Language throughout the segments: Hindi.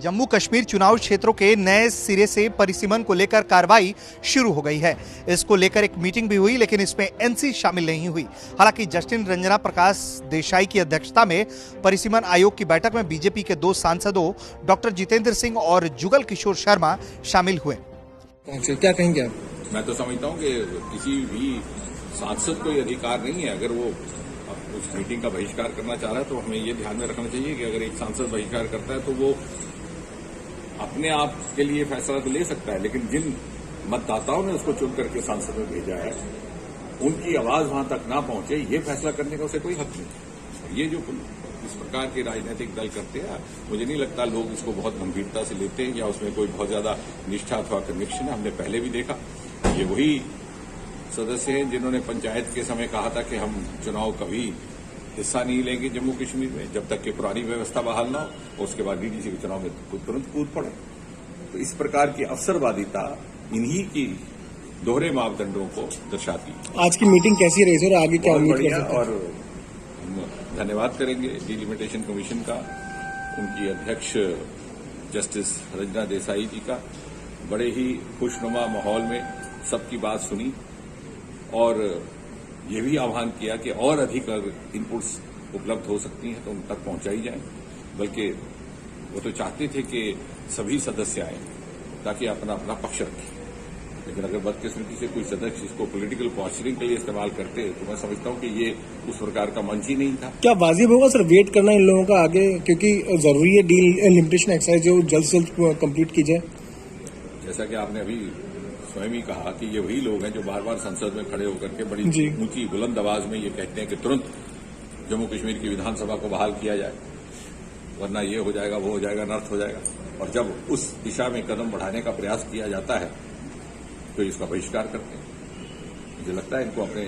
जम्मू कश्मीर चुनाव क्षेत्रों के नए सिरे से परिसीमन को लेकर कार्रवाई शुरू हो गई है। इसको लेकर एक मीटिंग भी हुई, लेकिन इसमें एनसी शामिल नहीं हुई। हालांकि जस्टिस रंजना प्रकाश देसाई की अध्यक्षता में परिसीमन आयोग की बैठक में बीजेपी के 2 सांसदों डॉक्टर जितेंद्र सिंह और जुगल किशोर शर्मा शामिल हुए। क्या कहेंगे आप? मैं तो समझता हूं कि किसी भी सांसद को ये अधिकार नहीं है। अगर वो उस मीटिंग का बहिष्कार करना चाह रहा है तो हमें ये ध्यान में रखना चाहिए कि अगर एक सांसद बहिष्कार करता है तो वो अपने आप के लिए फैसला तो ले सकता है, लेकिन जिन मतदाताओं ने उसको चुन करके सांसद में भेजा है उनकी आवाज वहां तक ना पहुंचे, ये फैसला करने का उसे कोई हक नहीं। ये जो इस प्रकार के राजनीतिक दल करते हैं, मुझे नहीं लगता लोग इसको बहुत गंभीरता से लेते हैं या उसमें कोई बहुत ज्यादा निष्ठा अथवा कन्विक्शन है। हमने पहले भी देखा, ये वही सदस्य हैं जिन्होंने पंचायत के समय कहा था कि हम चुनाव कभी हिस्सा नहीं लेंगे जम्मू कश्मीर में जब तक कि पुरानी व्यवस्था बहाल ना हो, और उसके बाद डीडीसी के चुनाव में तुरंत कूद पड़े। तो इस प्रकार की अवसरवादिता इन्हीं की दोहरे मापदंडों को दर्शाती है। आज की मीटिंग कैसी रही सर? आगे क्या उम्मीद कर सकते हैं? और हम धन्यवाद करेंगे डिलिमिटेशन कमीशन का, उनकी अध्यक्ष जस्टिस रंजना देसाई जी का। बड़े ही खुशनुमा माहौल में सबकी बात सुनी और ये भी आह्वान किया कि और अधिक इनपुट्स उपलब्ध हो सकती हैं तो उन तक पहुंचाई जाए। बल्कि वो तो चाहते थे कि सभी सदस्य आए ताकि अपना अपना पक्ष रखें, लेकिन अगर बदकिस्मती से कोई सदस्य इसको पॉलिटिकल पॉस्चरिंग के लिए इस्तेमाल करते तो मैं समझता हूं कि ये उस प्रकार का मंच ही नहीं था। क्या वाजिब होगा सर वेट करना इन लोगों का आगे, क्योंकि जरूरी है डिलिमिटेशन एक्सरसाइज जो जल्द से जल्द कंप्लीट की जाए? जैसा कि आपने अभी स्वयं ही कहा कि ये वही लोग हैं जो बार बार संसद में खड़े होकर के बड़ी ऊंची बुलंद आवाज में ये कहते हैं कि तुरंत जम्मू कश्मीर की विधानसभा को बहाल किया जाए, वरना ये हो जाएगा, वो हो जाएगा, अनर्थ हो जाएगा। और जब उस दिशा में कदम बढ़ाने का प्रयास किया जाता है तो इसका बहिष्कार करते हैं। मुझे लगता है इनको अपने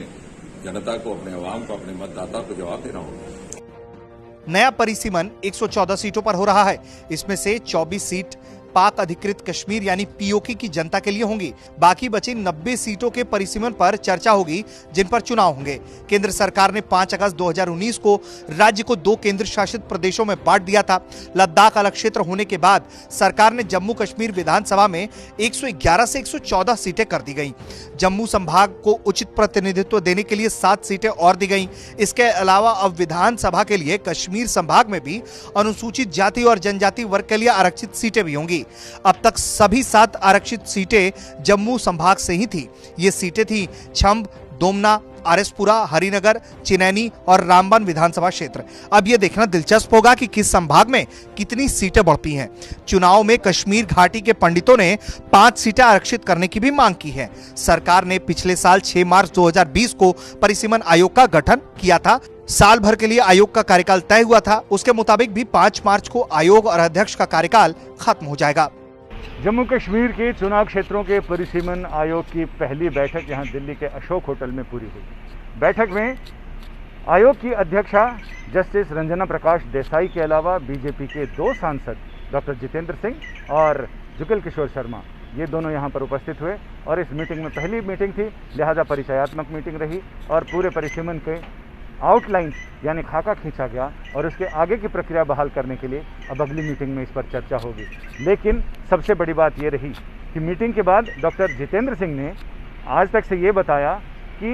जनता को, अपने अवाम को, अपने मतदाता को जवाब देना होगा। नया परिसीमन 114 सीटों पर हो रहा है। इसमें से 24 सीट पाक अधिकृत कश्मीर यानी पीओके की जनता के लिए होंगी। बाकी बची 90 सीटों के परिसीमन पर चर्चा होगी, जिन पर चुनाव होंगे। केंद्र सरकार ने 5 अगस्त 2019 को राज्य को 2 केंद्र शासित प्रदेशों में बांट दिया था। लद्दाख अलग क्षेत्र होने के बाद सरकार ने जम्मू कश्मीर विधानसभा में 111 से 114 सीटें कर दी गई। जम्मू संभाग को उचित प्रतिनिधित्व देने के लिए 7 सीटें और दी गई। इसके अलावा अब विधानसभा के लिए कश्मीर संभाग में भी अनुसूचित जाति और जनजाति वर्ग के लिए आरक्षित सीटें भी होंगी। अब तक सभी 7 आरक्षित सीटें जम्मू संभाग से ही थी। ये सीटें थी छंब, दोमना, आरएसपुरा, हरिनगर, चिनैनी और रामबन विधानसभा क्षेत्र। अब यह देखना दिलचस्प होगा कि किस संभाग में कितनी सीटें बढ़ती हैं। चुनाव में कश्मीर घाटी के पंडितों ने 5 सीटें आरक्षित करने की भी मांग की है। सरकार ने पिछले साल 6 मार्च 2020 को परिसीमन आयोग का गठन किया था। साल भर के लिए आयोग का कार्यकाल तय हुआ था। उसके मुताबिक भी 5 मार्च को आयोग और अध्यक्ष का कार्यकाल खत्म हो जाएगा। जम्मू कश्मीर के चुनाव क्षेत्रों के परिसीमन आयोग की पहली बैठक यहां दिल्ली के अशोक होटल में पूरी हुई। बैठक में आयोग की अध्यक्षा जस्टिस रंजना प्रकाश देसाई के अलावा बीजेपी के 2 सांसद डॉक्टर जितेंद्र सिंह और जुगल किशोर शर्मा, ये दोनों यहाँ पर उपस्थित हुए। और इस मीटिंग में पहली मीटिंग थी, लिहाजा परिचयात्मक मीटिंग रही और पूरे परिसीमन के आउटलाइंस यानी खाका खींचा गया और उसके आगे की प्रक्रिया बहाल करने के लिए अब अगली मीटिंग में इस पर चर्चा होगी। लेकिन सबसे बड़ी बात ये रही कि मीटिंग के बाद डॉक्टर जितेंद्र सिंह ने आज तक से ये बताया कि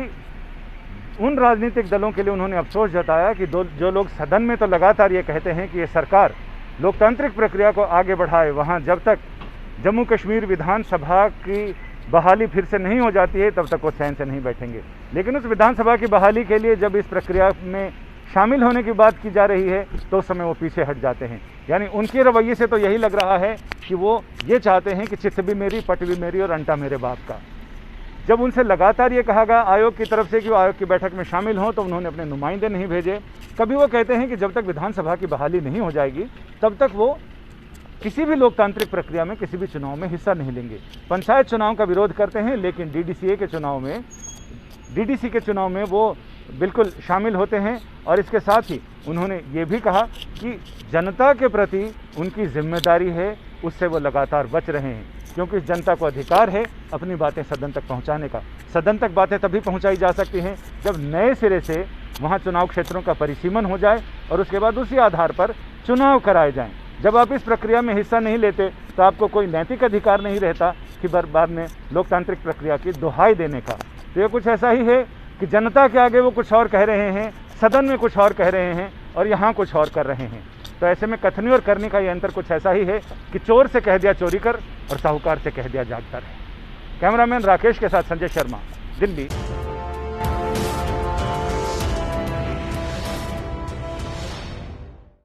उन राजनीतिक दलों के लिए उन्होंने अफसोस जताया कि जो लोग सदन में तो लगातार ये कहते हैं कि ये सरकार लोकतांत्रिक प्रक्रिया को आगे बढ़ाए, वहाँ जब तक जम्मू कश्मीर विधानसभा की बहाली फिर से नहीं हो जाती है तब तक वो चैन से नहीं बैठेंगे। लेकिन उस विधानसभा की बहाली के लिए जब इस प्रक्रिया में शामिल होने की बात की जा रही है तो उस समय वो पीछे हट जाते हैं। यानी उनके रवैये से तो यही लग रहा है कि वो ये चाहते हैं कि चित्त भी मेरी, पट भी मेरी और अंटा मेरे बाप का। जब उनसे लगातार ये कहा गया आयोग की तरफ से कि वो आयोग की बैठक में शामिल हों तो उन्होंने अपने नुमाइंदे नहीं भेजे। कभी वो कहते हैं कि जब तक विधानसभा की बहाली नहीं हो जाएगी तब तक वो किसी भी लोकतांत्रिक प्रक्रिया में, किसी भी चुनाव में हिस्सा नहीं लेंगे। पंचायत चुनाव का विरोध करते हैं, लेकिन डीडीसी के चुनाव में वो बिल्कुल शामिल होते हैं। और इसके साथ ही उन्होंने ये भी कहा कि जनता के प्रति उनकी जिम्मेदारी है, उससे वो लगातार बच रहे हैं, क्योंकि जनता को अधिकार है अपनी बातें सदन तक पहुंचाने का। सदन तक बातें तभी पहुंचाई जा सकती हैं जब नए सिरे से वहां चुनाव क्षेत्रों का परिसीमन हो जाए और उसके बाद उसी आधार पर चुनाव कराए जाएं। जब आप इस प्रक्रिया में हिस्सा नहीं लेते तो आपको कोई नैतिक अधिकार नहीं रहता कि बाद में लोकतांत्रिक प्रक्रिया की दुहाई देने का। तो ये कुछ ऐसा ही है कि जनता के आगे वो कुछ और कह रहे हैं, सदन में कुछ और कह रहे हैं और यहाँ कुछ और कर रहे हैं। तो ऐसे में कथनी और करने का ये अंतर कुछ ऐसा ही है कि चोर से कह दिया चोरी कर और साहूकार से कह दिया जागता रहे। कैमरामैन राकेश के साथ संजय शर्मा, दिल्ली।